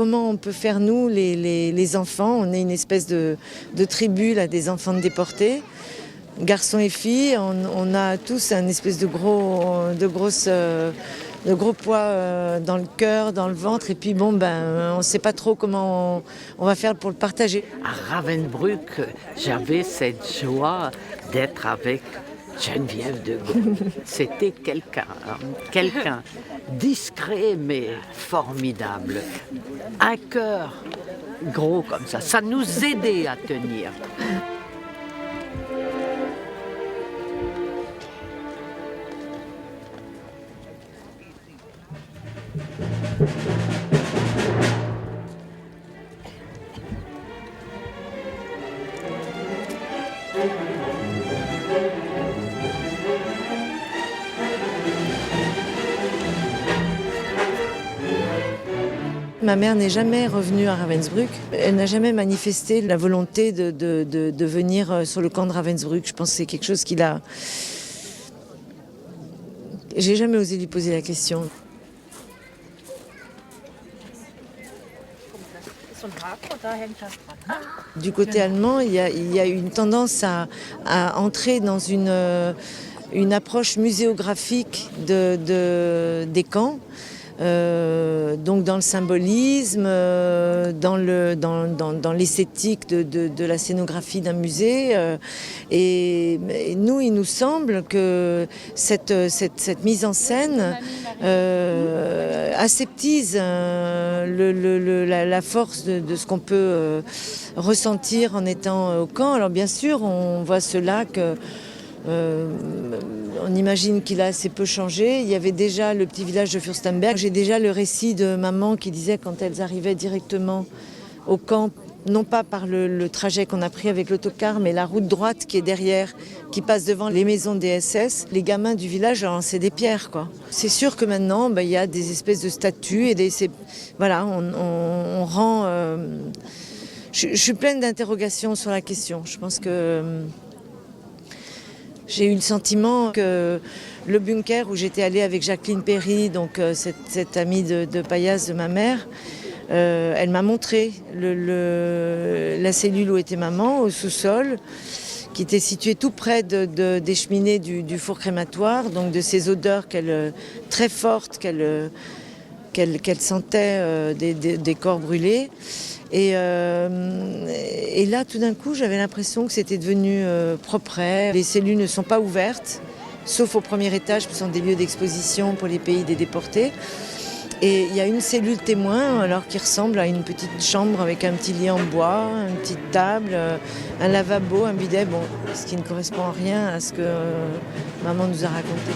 comment on peut faire nous, les enfants. On est une espèce de tribu là, des enfants de déportés. Garçons et filles, on a tous un espèce de gros poids dans le cœur, dans le ventre. Et puis on ne sait pas trop comment on va faire pour le partager. À Ravensbrück, j'avais cette joie d'être avec Geneviève de Gaulle. C'était quelqu'un discret mais formidable. Un cœur gros comme ça nous aidait à tenir. Ma mère n'est jamais revenue à Ravensbrück. Elle n'a jamais manifesté la volonté de venir sur le camp de Ravensbrück. Je pense que c'est quelque chose qu'il a... J'ai jamais osé lui poser la question. Du côté allemand, il y a une tendance à entrer dans une approche muséographique des camps. Donc dans le symbolisme, dans l'esthétique de la scénographie d'un musée. Et nous, il nous semble que cette mise en scène aseptise la force de ce qu'on peut ressentir en étant au camp. Alors bien sûr, on voit ce lac. On imagine qu'il a assez peu changé. Il y avait déjà le petit village de Fürstenberg. J'ai déjà le récit de maman qui disait quand elles arrivaient directement au camp, non pas par le trajet qu'on a pris avec l'autocar, mais la route droite qui est derrière, qui passe devant les maisons des SS. Les gamins du village leur lançaient des pierres, quoi. C'est sûr que maintenant, il y a des espèces de statues et voilà, on rend... Je suis pleine d'interrogations sur la question. Je pense que... J'ai eu le sentiment que le bunker où j'étais allée avec Jacqueline Perry, donc cette amie de paillasse de ma mère, elle m'a montré la cellule où était maman, au sous-sol, qui était située tout près des cheminées du four crématoire, donc de ces odeurs très fortes qu'elle sentait des corps brûlés. Et là, tout d'un coup, j'avais l'impression que c'était devenu propre. Les cellules ne sont pas ouvertes, sauf au premier étage, qui sont des lieux d'exposition pour les pays des déportés. Et il y a une cellule témoin, alors qui ressemble à une petite chambre avec un petit lit en bois, une petite table, un lavabo, un bidet, ce qui ne correspond à rien à ce que maman nous a raconté.